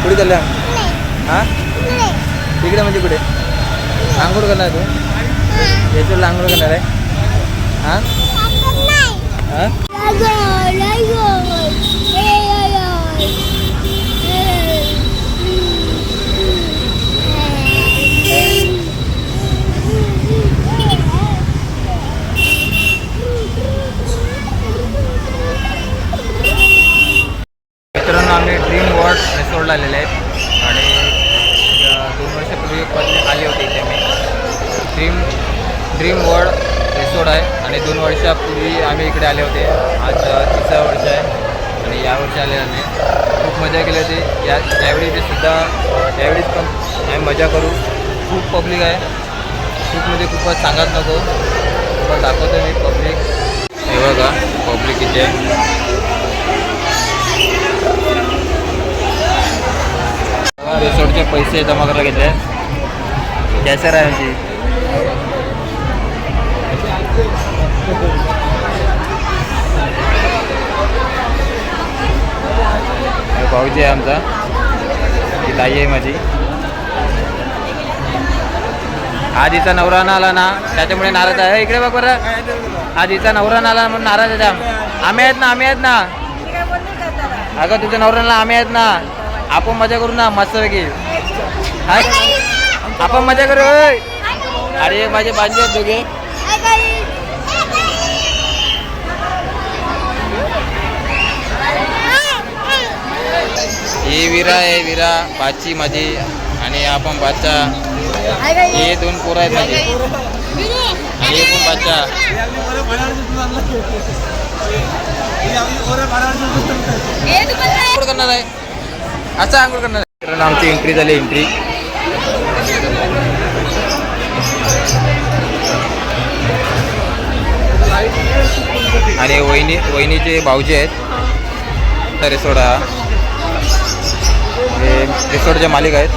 कुठे चालल्या हां तिकडे म्हणजे कुठे आंघोळ करणार तू याच्याला आंघोळ करणार आहे हां हां मित्रांनो आम्ही ड्रीम वर्ल्ड रिसॉर्टला आलेले आहेत आणि 2 वर्षापूर्वी आले होते इथे मी ड्रीम वर्ल्ड रिसॉर्ट आहे आणि 2 वर्षापूर्वी आम्ही इकडे आले होते आज 3रा वर्ष आहे आणि यावर्षी आले आम्ही खूप मजा केली होती यावेळी ते सुद्धा यावेळीच पण आम्ही मजा करू खूप पब्लिक आहे खूप म्हणजे खूपच सांगत नको पण दाखवतो मी पब्लिक हे बघा पब्लिक इथे रिसॉर्टचे पैसे जमा करायला घेतले कॅसर आहे आमची भाऊजी आहे आमचा ही ताई आहे माझी आज हिचा नवरा ना आला ना त्याच्यामुळे नाराज आहे इकडे बघ बरं आज हिचा नवरा ना आला म्हणून नाराज आहे आम्ही आहेत ना अगं तुझ्या नवऱ्याला आम्ही आहेत ना आपण मजा करू ना मस्तपैकी आपण मजा करू अरे माझे बांधले आहेत दोघे ही विरा आहे विरा बाची माझी आणि आपण बाचा हे 2 पोरं आहेत माझे आणि हे पण बाचा आंघोळ करणार आहे असं आंघोळ करणार आहे कारण आमची एंट्री झाली एंट्री आणि वहिनीचे भाऊजी आहेत तर रिसॉर्ट हा हे रिसॉर्टचे मालिक आहेत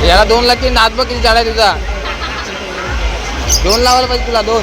याला 2 लागतील नाच बघ किती झाड आहे तुझा 2 लावायला पाहिजे तुला 2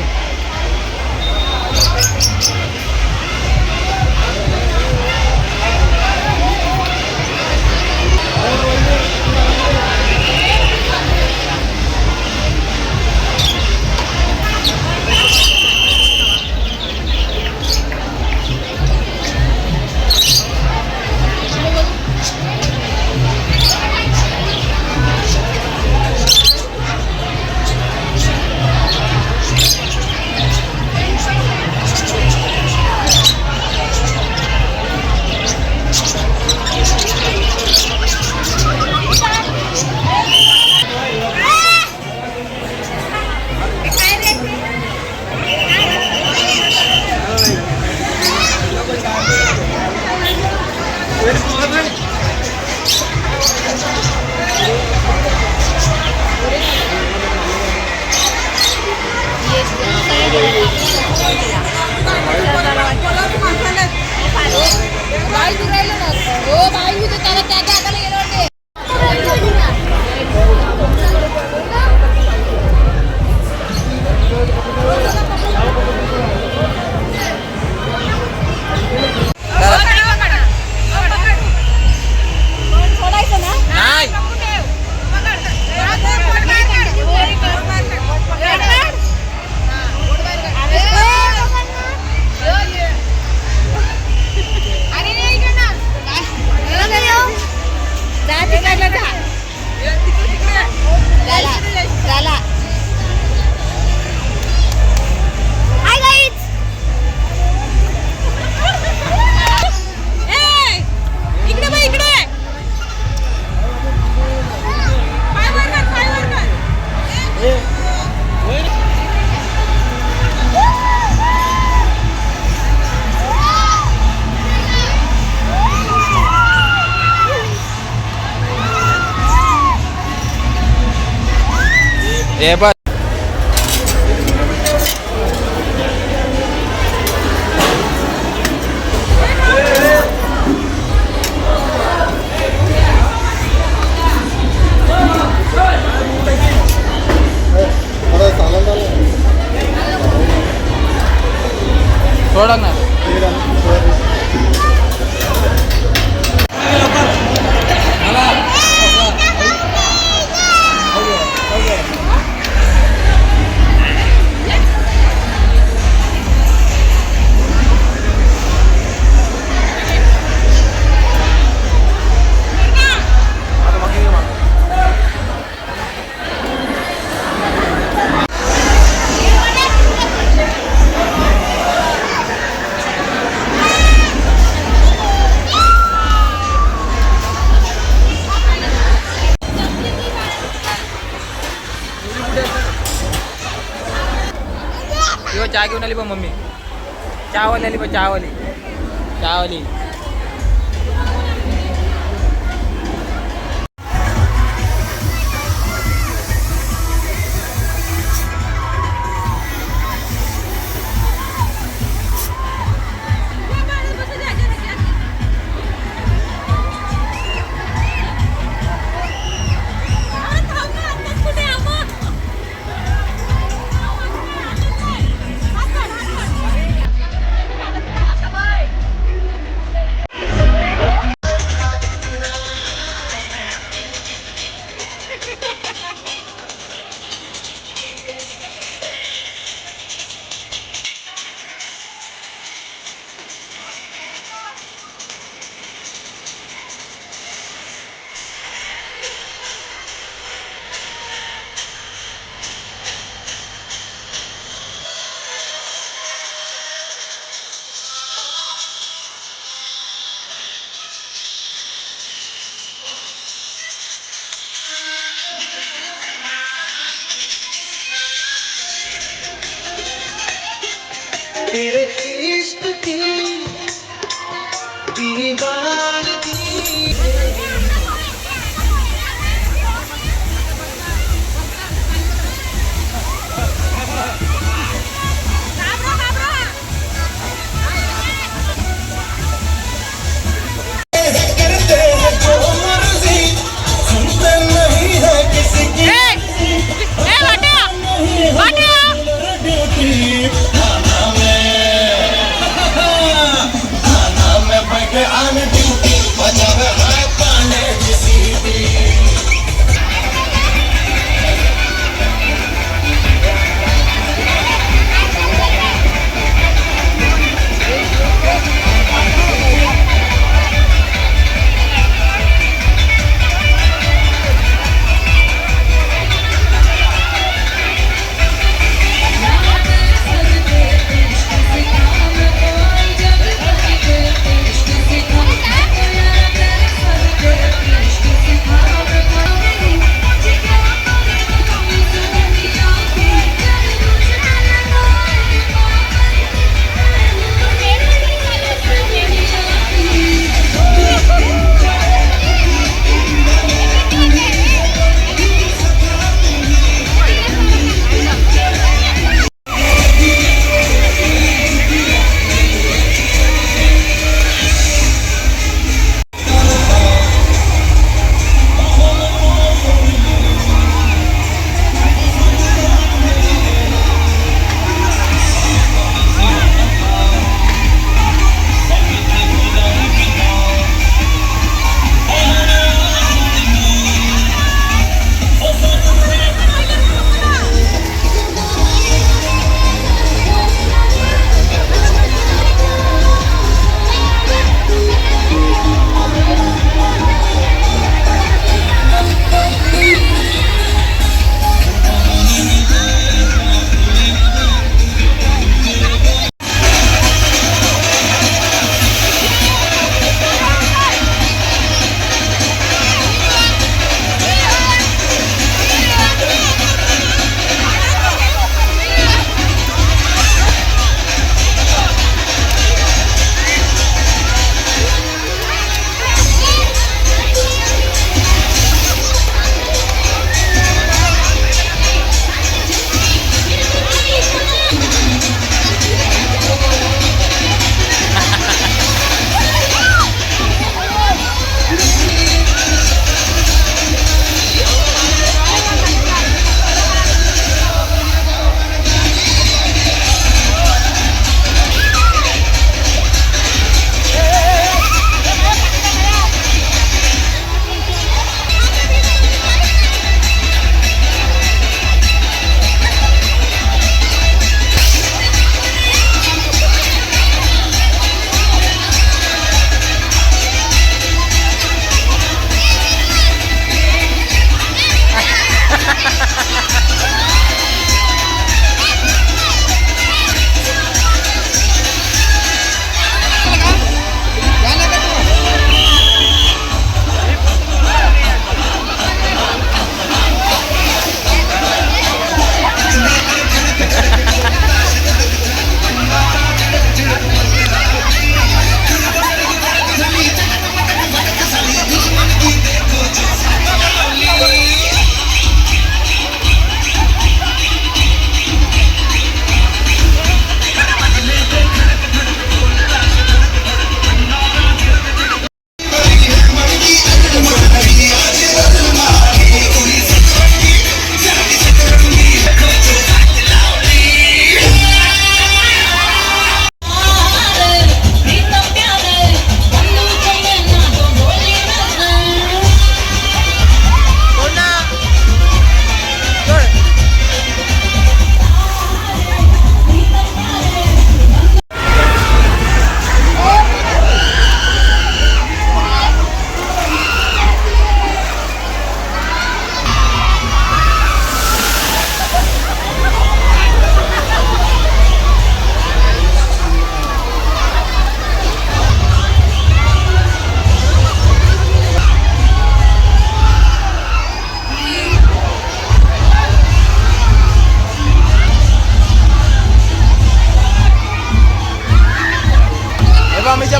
हे बस थोडा ना किंवा चहा घेऊन आली बा मम्मी चहावाली आली बा चहावाली तेरे इश्क की दीवानगी करते हैं जो मर्जी सुनते नहीं है किसी की ड्यूटी आन ड्यूटी बजावे है पाने की सीटी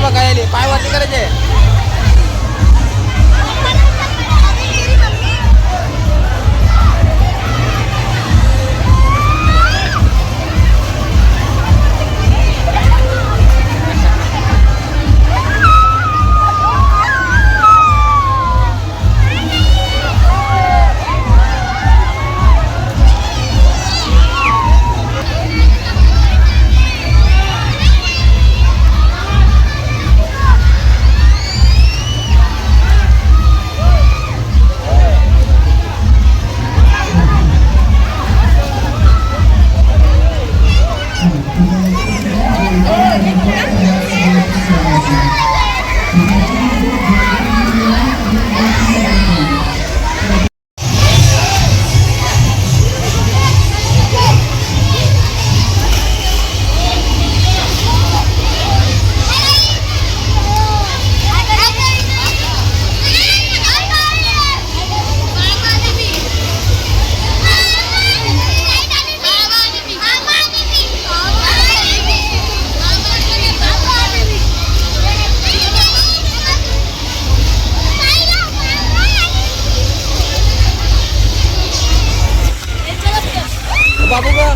बघा यायले पाय वरती करायचे. बाबू का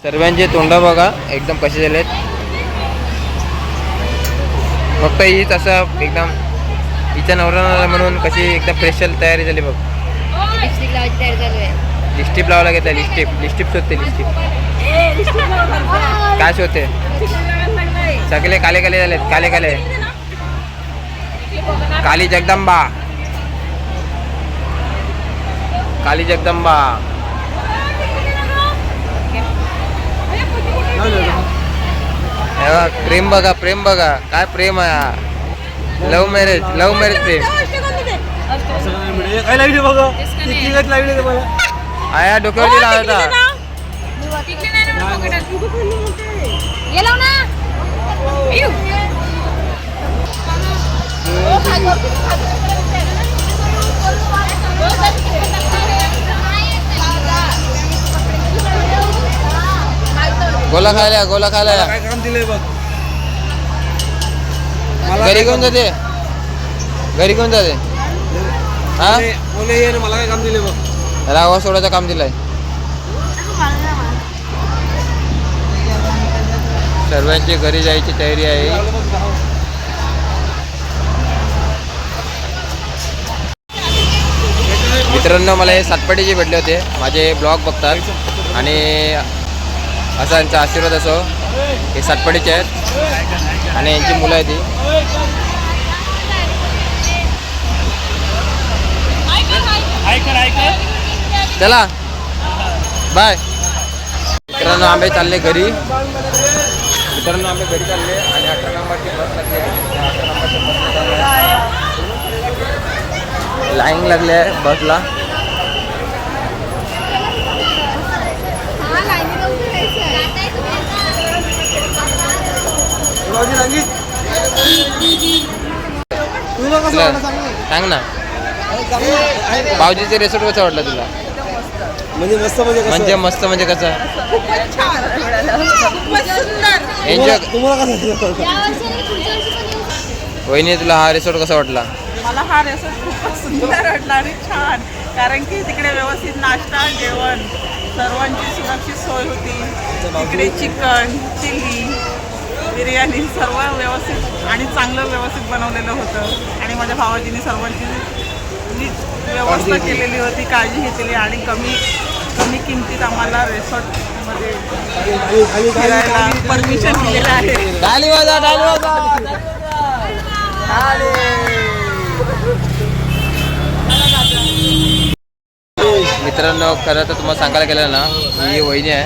सर्वांचे तोंड बघा एकदम कसे झालेत. फक्त हीच असं एकदम हिचा नवरा म्हणून कशी एकदम स्पेशल तयारी झाली बघ. लिपस्टिक लावायची तयारी चालू आहे. लिपस्टिक लावायला घेतला. लिपस्टिक शोधते. लिपस्टिक काय शोधते. सगळे काले काले झालेत. काले काले. काली जगदंबा. काली जगदंबा. प्रेम बघा. प्रेम बघा काय प्रेम आहे. लव्ह मॅरेज प्रेम. काय लागली बघा किती लागली तुम्हाला आया डोक्यावरती लावता. गोला खायला काय काम दिलंय बघ घरी घेऊन जाते. हा बोले ये ना मला काय काम दिले बघ रावा सोडायचं काम दिलंय. सर्वांची घरी जायची तयारी आहे. मित्रांनो मला हे सातपाटीचे भेटले होते. माझे ब्लॉग बघतात आणि असा यांचा आशीर्वाद असो. हे सातपाटीचे आहेत आणि यांची मुलं आहेत ती. चला बाय. मित्रांनो आंबे चालले घरी. चालले आणि 18 नंबरची बस लागली. 18 नंबरची बस लाईन लागली आहे बसला. सांग ना भाऊजीचे रेसॉर्ट कसं वाटलं तुला. म्हणजे मस्त म्हणजे कसं एन्जॉय. तुम्हाला कसं वहिनी तुला हा रिसॉर्ट कसा वाटला. मला हा रेसॉर्ट खूपच सुंदर वाटला आणि छान. कारण की तिकडे व्यवस्थित नाश्ता जेवण सर्वांची सुरक्षित सोय होती. तिकडे चिकन चिली बिर्याणी सर्व व्यवस्थित आणि चांगलं व्यवस्थित बनवलेलं होतं. आणि माझ्या भावाजीने सर्वांची नीट व्यवस्था केलेली होती. काळजी घेतलेली आणि कमी किमतीत आम्हाला रेसॉर्टमध्ये फिरायला परमिशन दिलेलं आहे. डाली वाजा. मित्रांनो खरं तर तुम्हाला सांगायला गेलं ना ही वहिनी आहे.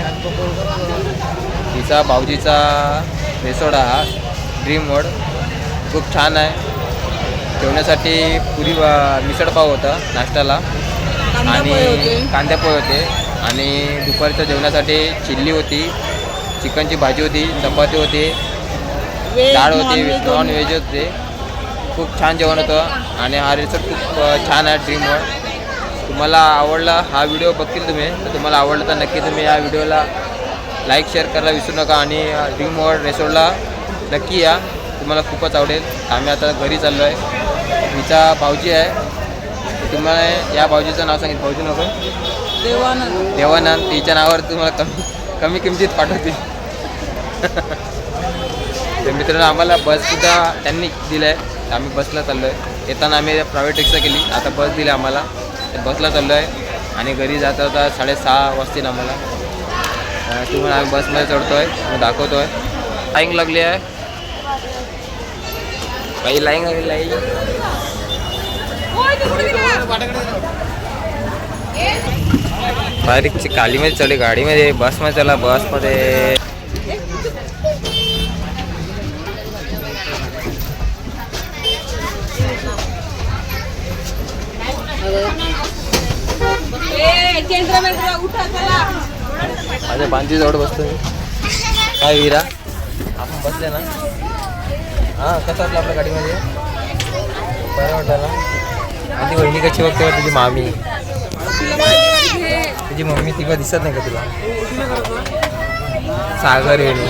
तिचा भाऊजीचा रेसॉर्ट हा ड्रीम वर्ल्ड खूप छान आहे. जेवण्यासाठी पुरी मिसळपाव होता नाश्त्याला आणि कांद्यापोहे होते आणि दुपारच्या जेवणासाठी चिल्ली होती. चिकनची भाजी होती. चपाती होती. डाळ होती. नॉन व्हेज होते. खूप छान जेवण होतं आणि हा रिसॉर्ट खूप छान आहे ड्रीम वर्ल्ड. तुम्हाला आवडला हा व्हिडिओ बघतील तुम्ही तर तुम्हाला आवडला तर नक्की तुम्ही या व्हिडिओला लाईक शेअर करायला विसरू नका आणि ड्रीम वर्ल्ड रिसॉर्टला नक्की या. तुम्हाला खूपच आवडेल. आम्ही आता घरी चाललो आहे. हिचा भाऊजी आहे. तुम्हाला या भाऊजीचं नाव सांगितलं. भाऊजी नको देवानंद. तिच्या नावावर तुम्हाला कमी किमतीत पाठवतील. तर मित्रांनो आम्हाला बससुद्धा त्यांनी दिलं आहे. आम्ही बसला चाललो आहे. येताना आम्ही प्रायव्हेट रिक्षा केली. आता बस दिली आम्हाला. बसला चाललो आहे आणि घरी जाता जाता 6:30 वाजतील आम्हाला. तुम्हाला आम्ही बसमध्ये चढतो आहे. मी दाखवतो आहे. लाईन लागली आहे. काही लाईन लागली. बारीकची कालीमध्ये चढली गाडीमध्ये. बसमध्ये चला. बसमध्ये माझ्या बांधी जवळ बसतो मी. काय विरा आपण बसले ना. हां कसं वाटलं आपल्या गाडीमध्ये. बरं वाटलं ना. आणि ती वहिनी कशी बघते तुझी मामी तुझी मम्मी ती दिसत नाही का तुला. सागर वेणू